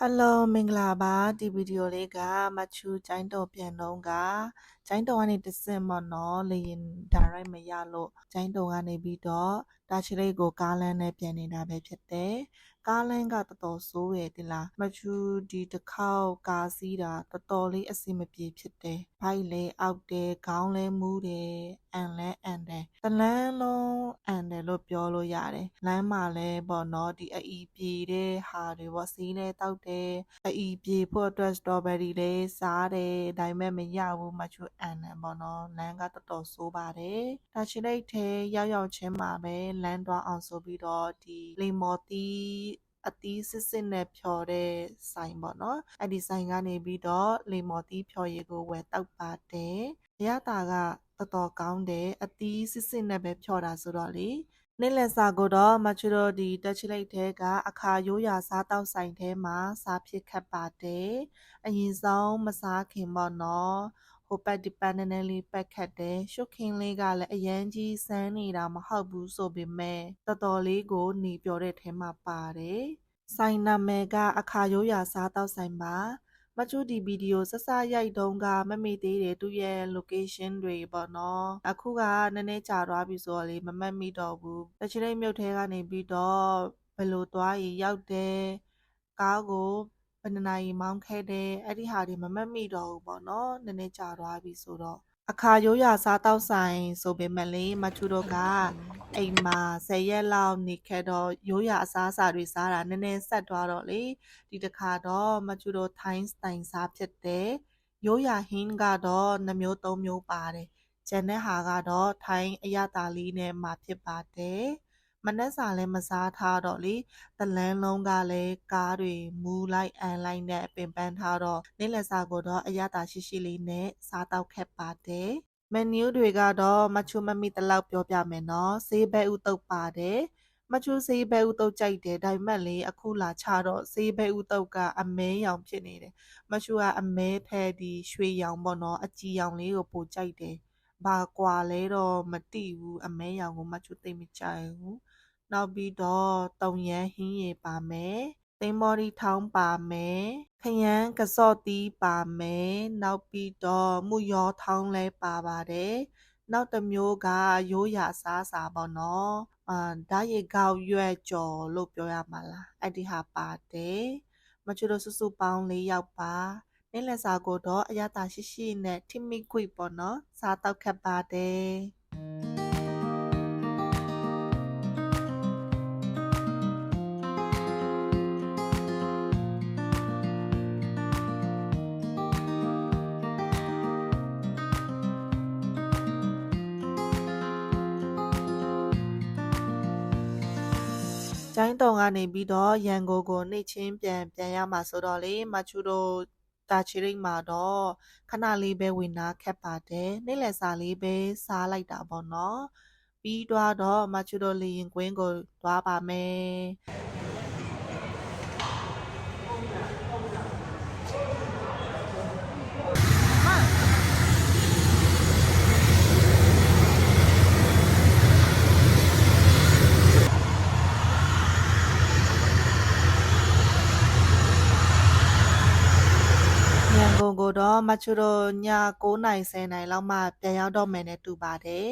Hello မင်္ဂလာပါဒီဗီဒီယိုလေးကမချူကျိုင်းတော်ပြန်တော့ကကျိုင်းတော်ကနေတစ်ဆင့်ပေါ့နော်လေရင်ဒါရိုက်မရလို့ကျိုင်းတော်ကနေပြီးတော့တာချီလိတ်ကိုကားလမ်းနဲ့ပြန်နေတာပဲဖြစ်တယ်ကားလမ်းကတော်တော်ဆိုးရယ်ဒီလားမချူဒီတစ်ခေါက်ကားစီးတာတော်တော်လေးအဆင်မပြေဖြစ်တယ်ဘိုက်လဲအောက်တယ်ခေါင်းလဲမူးတယ်အန်လဲအန်တယ်တလန်းလုံးအန်တယ်လို့ပြောလို့ရတယ်လမ်းမှာလဲပေါ့နော်ဒီအီပြေတဲ့ဟာတွေပေါ့စီးလဲတောက်တယ်အီပြေဖို့အတွက်စတော်ဘယ်ရီလဲစားတယ်ဒါပေမဲ့မရဘူးမချူအန်တယ်ပေါ့နော်လမ်းကတော်တော်ဆိုးပါတယ်တာချီလိတ်ထဲရောက်ချင်းမှာပဲလမ်းသွားအောင်ဆိုပြီးတော့ဒီလေမော်တီအသီးစစ်စစ်နဲ့ဖြော်တဲ့ဆိုင်ပေါ့နော်အဲ့ဒီဆိုင်ကနေပြီးတော့လေမော်တီဖြော်ရည်ကိုဝယ်တောက်ပါတယ်ရတာကတော်တော်ကောင်းတယ်အသီးစစ်စစ်နဲ့ပဲဖြော်တာဆိုတော့လေနေ့လယ်စာကိုတော့မချူတို့ဒီတက်ချီလိတ်ထဲကအခါရိုးရာစားတောက်ဆိုင်ထဲမှာစားဖြစ်ခတ်ပါတယ်အရင်ဆုံးမစားခင်ပေါ့နော်ဟိုပတ်ဒီပတ်နည်းနည်းလေးပတ်ခတ်တယ်ရှုပ်ခင်းလေးကလည်းအရန်ကြီးစမ်းနေတာမဟုတ်ဘူးဆိုပေမဲ့တော်တော်လေးကိုหนีပြောတဲ့ထဲမှာပါတယ်ဆိုင်နာမည်ကအခါရိုးရာစားတောက်ဆိုင်ပါမချူဒီဗီဒီယိုစစရိုက်တုန်းကမမေ့သေးတယ်သူရဲ့ location တွေပေါ့နော်အခုကနည်းနည်းကြာသွားပြီဆိုတော့လေမမှတ်မိတော့ဘူးတချီလိတ်မြို့ထဲကနေပြီးတော့ဘယ်လိုသွားရင်ရောက်တယ်ကားကိုဘယ်နှစ်နာရီမောင်းခဲ့တယ်အဲ့ဒီဟာတွေမမှတ်မိတော့ဘူးပေါ့နော်နည်းနည်းကြာသွားပြီဆိုတော့အခါရိုးရာစားတောက်ဆိုင်ဆိုပေမဲ့လေမချူတို့ကအိမ်မှာ10ရက်လောက်နေခဲ့တော့ရိုးရာအစားအစာတွေစားတာနည်းနည်းဆက်သွားတော့လေဒီတစ်ခါတော့မချူတို့ထိုင်းစတိုင်စားဖြစ်တယ်ရိုးရာဟင်းကတော့2မျိုး3မျိုးပါတယ်ကျန်တဲ့ဟာကတော့ထိုင်းအရသာလေးနဲ့မှာဖြစ်ပါတယ်မနက်စာလည်းမစားထားတော့လေတလန်းလုံးကလည်းကားတွေမူလိုက်အန်လိုက်နဲ့ပင်ပန်းထားတော့နေ့လယ်စာကိုတော့အရသာရှိရှိလေးနဲ့စားတော့ခက်ပါတယ်မန်နူးတွေကတော့မချူမမီတလောက်ပြောပြမယ်နော်ဈေးဘဲဥတုပ်ပါတယ်မချူဈေးဘဲဥတုပ်ကြိုက်တယ်ဒါပေမဲ့လေအခုလာချတော့ဈေးဘဲဥတုပ်ကအမဲရောင်ဖြစ်နေတယ်မချူကအမဲဖဲဒီရွှေရောင်ပေါ့နော်အကြည်ရောင်လေးကိုပိုကြိုက်တယ်ဘာကွာလဲတော့မတိဘူးအမဲရောင်ကိုမချူသိမကြိုက်ဘူးနောက်ပြီးတော့တုံရန်ဟင်းရည်ပါမယ်သိမ်းမော်ဒီထောင်းပါမယ်ခရမ်းကစော့တီးပါမယ်နောက်ပြီးတော့မှုရောထောင်းလဲပါပါတယ်နောက်တစ်မျိုးကရိုးရာစားစာပေါ့နော်ဓာတ်ရည်ကောက်ရွက်ကြော်လို့ပြောရမှာလားအဲ့ဒီဟာပါတယ်မချူတို့စုစုပေါင်း4ယောက်ပါနေ့လယ်စာကိုတော့အရသာရှိရှိနဲ့ထိမိခွေပေါ့နော်စားတော့ခက်ပါတယ်ကျိုင်းတုံကနေပြီးတော့ရန်ကုန်ကိုနှိတ်ချင်းပြန်ရမှာဆိုတော့လေမချူတို့တာချီရိတ်မှာတော့ခဏလေးပဲဝင်နာခက်ပါတယ်နေ့လယ်စာလေးပဲစားလိုက်တာပေါ့နော်ပြီးတော့မချူတို့လေရင်ကွင်းကိုသွားပါမယ်ရန်ကုန်ကိုတော့မချူတို့ည9နိုင်10နိုင်လောက်မှပြန်ရောက်တော့မယ်နဲ့တူပါတယ်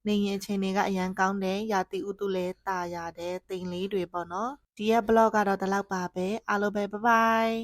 နေရင်အချိန်တွေကအရန်ကောင်းတယ်ရာသီဥတုလည်းတာရတယ်တိမ်လေးတွေပေါ့နော်ဒီရဲ့ vlog ကတော့ဒီလောက်ပါပဲအားလုံးပဲ bye bye